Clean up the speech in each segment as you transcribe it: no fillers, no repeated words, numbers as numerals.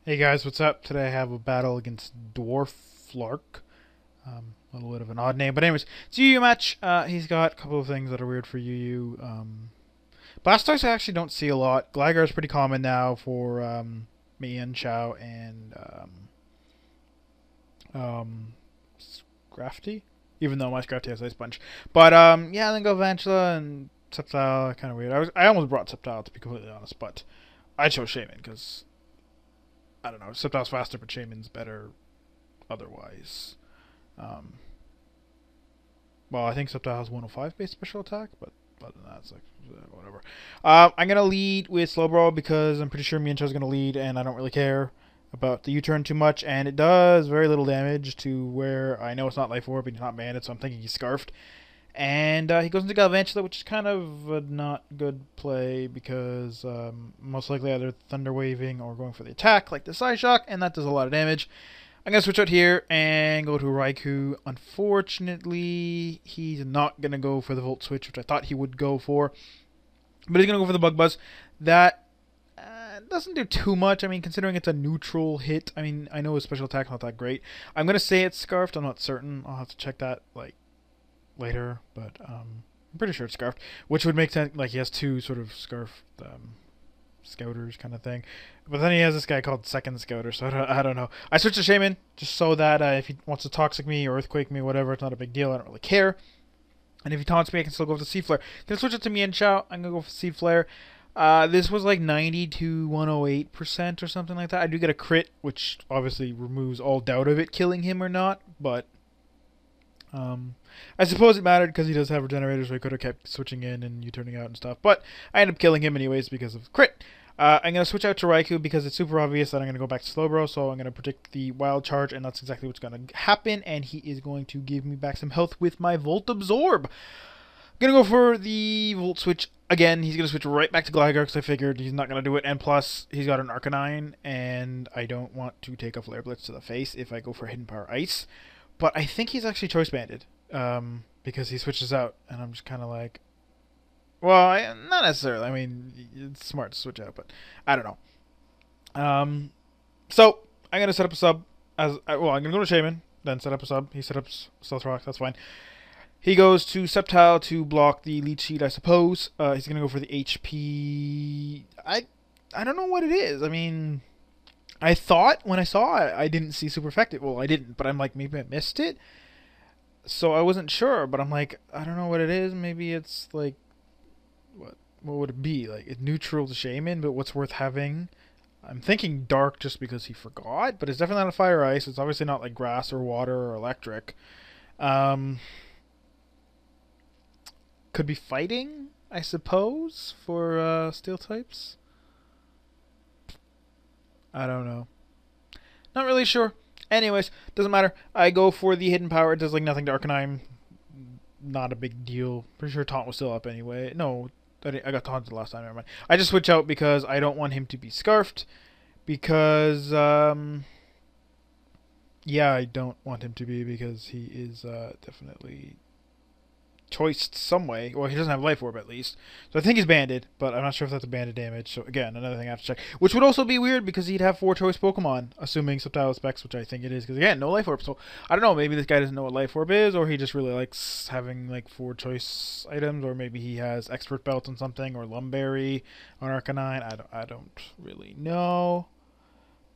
Hey guys, what's up? Today I have a battle against Dwarf Flark. A little bit of an odd name, but anyways, it's a UU match. He's got a couple of things that are weird for UU. Blastoise I actually don't see a lot. Gligar is pretty common now for me and Chow and Scrafty, even though my Scrafty has Ice Punch. But yeah, then go Vantula and Sceptile, kind of weird. I almost brought Sceptile to be completely honest, but I chose Shaman because I don't know. Sceptile's faster, but Shaman's better otherwise. Um, well, I think Sceptile has 105 base special attack, but other than that, it's like whatever. I'm gonna lead with Slowbro because I'm pretty sure me and Cho's gonna lead, and I don't really care about the U-turn too much, and it does very little damage to where I know it's not Life Orb, and he's not banded, so I'm thinking he's Scarfed. And he goes into Galvantula, which is kind of a not good play because most likely either Thunder Waving or going for the attack, like the Psyshock, and that does a lot of damage. I'm going to switch out here and go to Raikou. Unfortunately, he's not going to go for the Volt Switch, which I thought he would go for. But he's going to go for the Bug Buzz. That doesn't do too much. I mean, considering it's a neutral hit, I mean, I know his special attack's not that great. I'm going to say it's Scarfed. I'm not certain. I'll have to check that, like, later, but I'm pretty sure it's Scarfed, which would make sense. Like, he has two sort of Scarfed Scouters kind of thing, but then he has this guy called Second Scouter, so I don't know. I switched to Shaman just so that if he wants to Toxic me or Earthquake me, whatever, it's not a big deal. I don't really care. And if he taunts me, I can still go with the Sea Flare. Gonna switch it to me and Chow. I'm gonna go for Sea Flare. This was like 90 to 108% or something like that. I do get a crit, which obviously removes all doubt of it killing him or not, but I suppose it mattered because he does have regenerators, so he could have kept switching in and U-turning out and stuff. But I ended up killing him anyways because of crit. I'm going to switch out to Raikou because it's super obvious that I'm going to go back to Slowbro, so I'm going to predict the Wild Charge, and that's exactly what's going to happen, and he is going to give me back some health with my Volt Absorb. I'm going to go for the Volt Switch again. He's going to switch right back to Gligar because I figured he's not going to do it, and plus he's got an Arcanine, and I don't want to take a Flare Blitz to the face if I go for Hidden Power Ice. But I think he's actually Choice Banded because he switches out, and I'm just kind of like, well, not necessarily. I mean, it's smart to switch out, but I don't know. So I'm gonna set up a sub I'm gonna go to Shaman, then set up a sub. He set up Stealth Rock. That's fine. He goes to Sceptile to block the Leech Seed, I suppose. He's gonna go for the HP. I don't know what it is. I mean, I thought when I saw it, I didn't see super effective. Well, I didn't, but I'm like, maybe I missed it. So I wasn't sure, but I'm like, I don't know what it is. Maybe it's like, what would it be? Like, it's neutral to Shaman, but what's worth having? I'm thinking Dark just because he forgot, but it's definitely not a Fire Ice. It's obviously not like Grass or Water or Electric. Could be Fighting, I suppose, for Steel types. I don't know. Not really sure. Anyways, doesn't matter. I go for the Hidden Power. It does like nothing to Arcanine. Not a big deal. Pretty sure Taunt was still up anyway. No, I got taunted last time. Never mind. I just switch out because I don't want him to be Scarfed. Because, yeah, I don't want him to be because he is definitely choiced some way. Well, he doesn't have Life Orb at least. So I think he's banded, but I'm not sure if that's a banded damage. So again, another thing I have to check. Which would also be weird because he'd have 4 choice Pokemon, assuming Sceptile Specs, which I think it is. Because again, no Life Orb. So I don't know, maybe this guy doesn't know what Life Orb is, or he just really likes having like 4 choice items, or maybe he has Expert Belt on something, or Lumberry on Arcanine. I don't really know.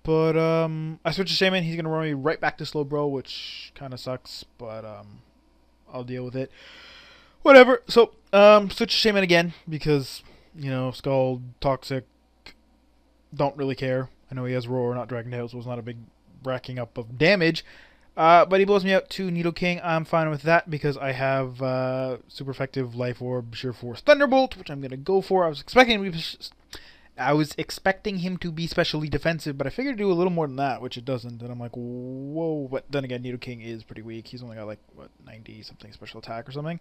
But I switch to Shaman. He's gonna run me right back to Slowbro, which kind of sucks, but I'll deal with it. Whatever. So, switch to Shaman again because, you know, Scald, Toxic, don't really care. I know he has Roar, not Dragon Tail, so it's not a big racking up of damage. But he blows me out to Nidoking. I'm fine with that because I have super effective Life Orb, Sheer Force, Thunderbolt, which I'm gonna go for. I was expecting him to be specially defensive, but I figured to do a little more than that, which it doesn't. And I'm like, whoa. But then again, Nidoking is pretty weak. He's only got like, what, 90 something special attack or something.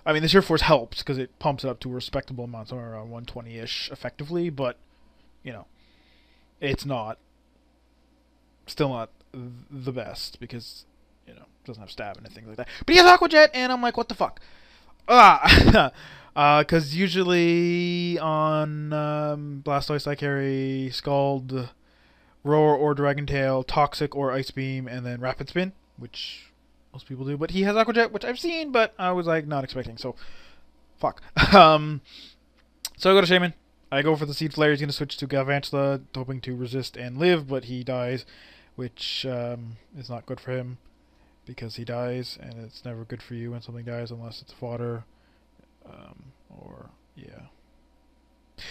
I mean, the Sheer Force helps because it pumps it up to a respectable amount, somewhere around 120-ish effectively, but, you know, it's not, still not the best because, you know, it doesn't have stab and things like that. But he has Aqua Jet, and I'm like, what the fuck? Because usually on Blastoise I carry Scald Roar or Dragon Tail, Toxic or Ice Beam, and then Rapid Spin, which most people do. But he has Aqua Jet, which I've seen, but I was like not expecting. So, fuck. So I go to Shaman. I go for the Seed Flare. He's going to switch to Galvantula, hoping to resist and live, but he dies, which is not good for him because he dies, and it's never good for you when something dies unless it's fodder. Yeah.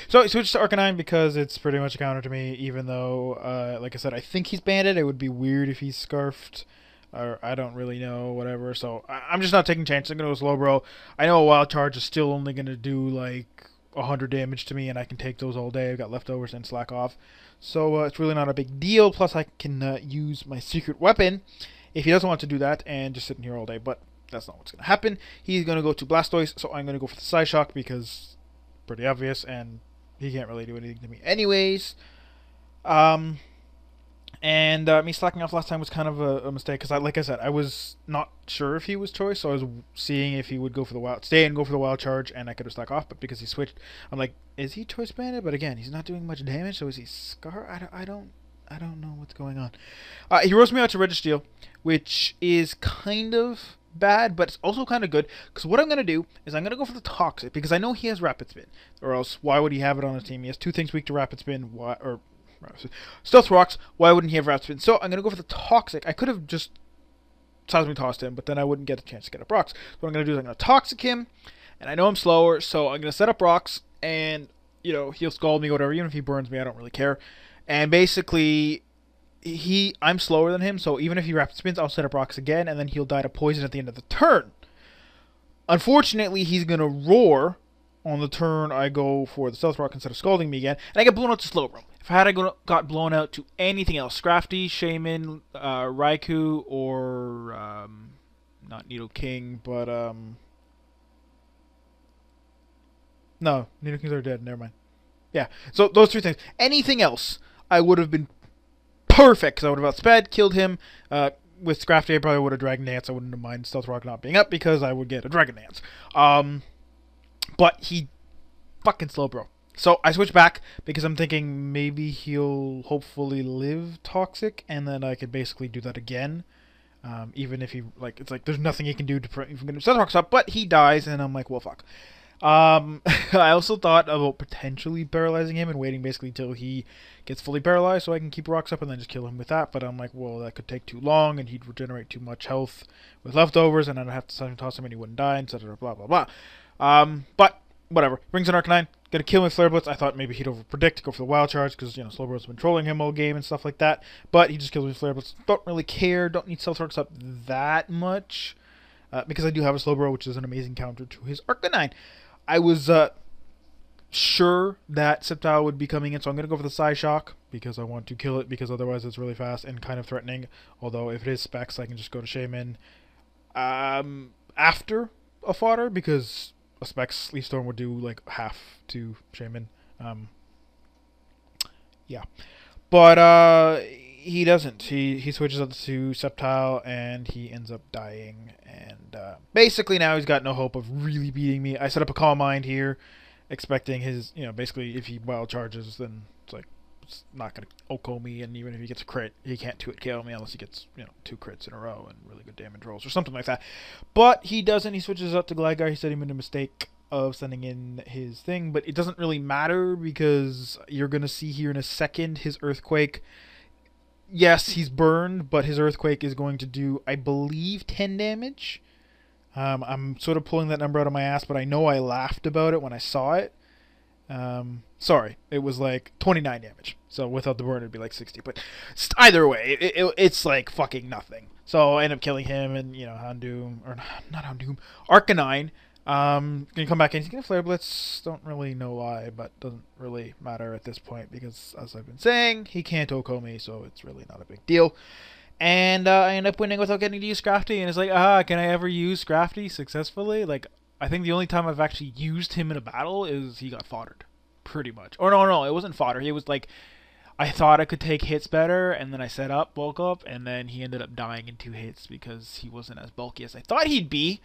So I switched to Arcanine because it's pretty much a counter to me, even though, like I said, I think he's banded. It would be weird if he's scarfed, or I don't really know, whatever. So I'm just not taking chances. I'm going to go Slowbro. I know a Wild Charge is still only going to do like 100 damage to me, and I can take those all day. I've got leftovers and slack off. So it's really not a big deal. Plus, I can use my secret weapon if he doesn't want to do that and just sit in here all day. But that's not what's going to happen. He's going to go to Blastoise, so I'm going to go for the Psyshock because pretty obvious, and he can't really do anything to me anyways. Me slacking off last time was kind of a mistake because, like I said, I was not sure if he was choice, so I was seeing if he would go for the wild charge, and I could have slack off. But because he switched, I'm like, is he choice banded? But again, he's not doing much damage, so is he Scar? I don't know what's going on. He roast me out to Registeel, which is kind of bad, but it's also kind of good, because what I'm going to do is I'm going to go for the Toxic, because I know he has Rapid Spin, or else why would he have it on his team? He has two things weak to Rapid Spin, Stealth Rocks, why wouldn't he have Rapid Spin? So I'm going to go for the Toxic. I could have just Seismic Tossed him, but then I wouldn't get a chance to get up Rocks. So what I'm going to do is I'm going to Toxic him, and I know I'm slower, so I'm going to set up Rocks, and, you know, he'll Scald me or whatever. Even if he burns me, I don't really care. And basically, I'm slower than him, so even if he Rapid Spins, I'll set up Rocks again, and then he'll die to Poison at the end of the turn. Unfortunately, he's going to Roar on the turn I go for the Stealth Rock instead of Scalding me again, and I get blown out to Slowbro. If I had got blown out to anything else, Scrafty, Shaman, Raikou, or not Nidoking, but no, Nidokings are dead. Never mind. Yeah, so those three things. Anything else, I would have been perfect because I would have outsped, killed him. With Scrafty, I probably would have Dragon Dance. I wouldn't have mind Stealth Rock not being up because I would get a Dragon Dance. But he fucking Slowbro. So I switch back because I'm thinking maybe he'll hopefully live Toxic, and then I could basically do that again. Even if he, like, it's like there's nothing he can do to prevent from getting Stealth Rocks up, but he dies, and I'm like, well, fuck. I also thought about potentially paralyzing him and waiting basically till he gets fully paralyzed so I can keep Rocks up and then just kill him with that, but I'm like, well, that could take too long, and he'd regenerate too much health with leftovers, and then I'd have to toss him and he wouldn't die, etc. Blah, blah, blah. But whatever. Brings an Arcanine. Gonna kill him with Flare Blitz. I thought maybe he'd overpredict, go for the Wild Charge, because, you know, Slowbro's been trolling him all game and stuff like that. But he just kills me with Flare Blitz. Don't really care. Don't need Stealth Rocks up that much. Because I do have a Slowbro, which is an amazing counter to his Arcanine. I was sure that Sceptile would be coming in, so I'm going to go for the Psyshock, because I want to kill it, because otherwise it's really fast and kind of threatening. Although if it is Specs, I can just go to Shaman after a fodder, because a Specs Leaf Storm would do like half to Shaman. Yeah. But he doesn't. He switches up to Sceptile, and he ends up dying. And basically now he's got no hope of really beating me. I set up a Calm Mind here, expecting his, you know, basically if he Wild Charges, then it's like, it's not going to OHKO me, and even if he gets a crit, he can't 2-hit KO me unless he gets, you know, 2 crits in a row and really good damage rolls or something like that. But he doesn't. He switches up to Gligar. He said he made a mistake of sending in his thing, but it doesn't really matter because you're going to see here in a second his Earthquake. Yes, he's burned, but his Earthquake is going to do, I believe, 10 damage. I'm sort of pulling that number out of my ass, but I know I laughed about it when I saw it. Sorry, it was like 29 damage. So without the burn, it'd be like 60. But either way, it's like fucking nothing. So I end up killing him, and, you know, Houndoom, or not Houndoom, Arcanine. Gonna come back in. He's gonna Flare Blitz. Don't really know why, but doesn't really matter at this point because, as I've been saying, he can't OHKO me, so it's really not a big deal. And I end up winning without getting to use Scrafty, and it's like, can I ever use Scrafty successfully? Like, I think the only time I've actually used him in a battle is he got foddered, pretty much. Or no, it wasn't fodder. He was like, I thought I could take hits better, and then I set up, bulk up, and then he ended up dying in 2 hits because he wasn't as bulky as I thought he'd be.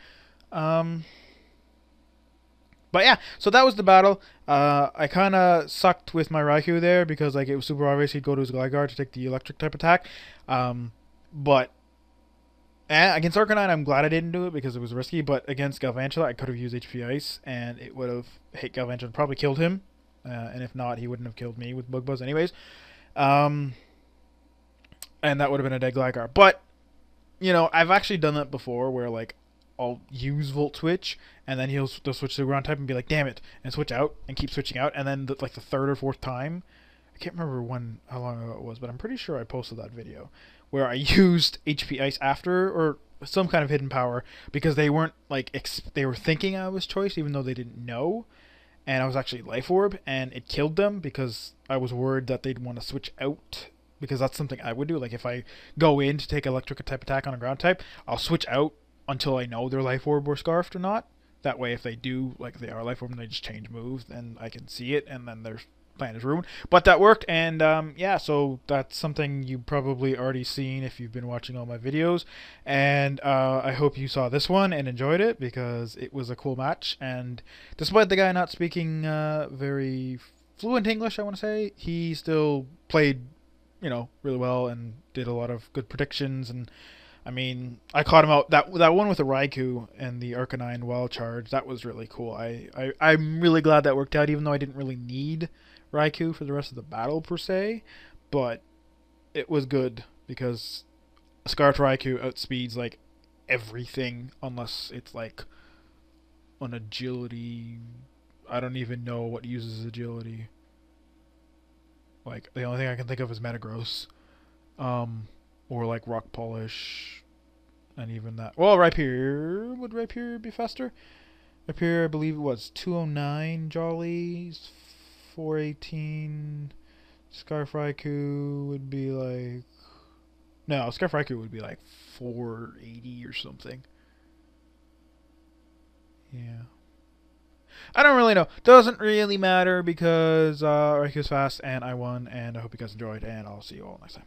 But yeah, so that was the battle. I kind of sucked with my Raikou there because like it was super obvious he'd go to his Gligar to take the electric type attack. But against Arcanine, I'm glad I didn't do it because it was risky. But against Galvantula, I could have used HP Ice and it would have hit Galvantula and probably killed him. And if not, he wouldn't have killed me with Bug Buzz anyways. Um, and that would have been a dead Gligar. But you know, I've actually done that before where like I'll use Volt Switch and then they'll switch to the ground type and be like, damn it, and switch out and keep switching out, and then like the third or fourth time, I can't remember how long ago it was, but I'm pretty sure I posted that video where I used HP Ice after or some kind of hidden power because they weren't like they were thinking I was choice even though they didn't know, and I was actually Life Orb, and it killed them because I was worried that they'd want to switch out because that's something I would do. Like if I go in to take electric type attack on a ground type, I'll switch out until I know they're Life Orb or Scarfed or not. That way, if they do, like they are Life Orb and they just change moves, then I can see it, and then their plan is ruined. But that worked, and yeah, so that's something you've probably already seen if you've been watching all my videos. And I hope you saw this one and enjoyed it because it was a cool match. And despite the guy not speaking very fluent English, I want to say, he still played, you know, really well and did a lot of good predictions. And I mean, I caught him out that one with the Raikou and the Arcanine Wild Charge. That was really cool. I'm really glad that worked out, even though I didn't really need Raikou for the rest of the battle per se, but it was good because Scarlet Raikou outspeeds like everything unless it's like an agility. I don't even know what uses agility. Like the only thing I can think of is Metagross, or like Rock Polish, and even that. Well, Rhyperior, would Rhyperior be faster? Rhyperior, I believe it was 209 Jollies, 418. Scarf Raikou would be like, no, Scarf Raikou would be like 480 or something. Yeah. I don't really know. Doesn't really matter because Raikou's fast and I won, and I hope you guys enjoyed, and I'll see you all next time.